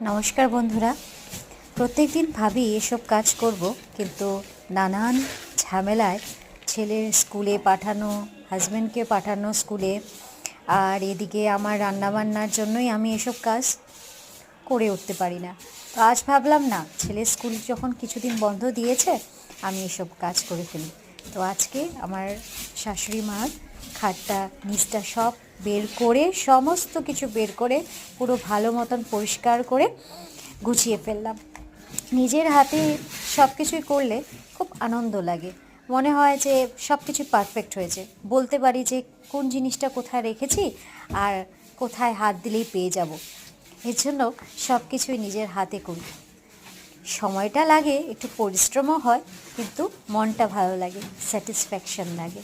নমস্কার বন্ধুরা। প্রত্যেকদিন ভাবি এসব কাজ করব, কিন্তু নানান ঝামেলায় ছেলের স্কুলে পাঠানো, হাজব্যান্ডকে পাঠানো স্কুলে, আর এদিকে আমার রান্নাবান্নার জন্যই আমি এসব কাজ করে উঠতে পারি না। তো আজ ভাবলাম না, ছেলের স্কুল যখন কিছুদিন বন্ধ দিয়েছে, আমি এসব কাজ করে ফেলি। তো আজকে আমার শাশুড়ি মার খাটটা নিচটা সব বের করে, সমস্ত কিছু বের করে পুরো ভালো মতন পরিষ্কার করে গুছিয়ে ফেললাম। নিজের হাতে সব কিছুই করলে খুব আনন্দ লাগে, মনে হয় যে সব কিছু পারফেক্ট হয়েছে, বলতে পারি যে কোন জিনিসটা কোথায় রেখেছি আর কোথায় হাত দিলেই পেয়ে যাব। এর জন্য সব কিছুই নিজের হাতে করি। সময়টা লাগে, একটু পরিশ্রমও হয়, কিন্তু মনটা ভালো লাগে, স্যাটিসফ্যাকশন লাগে।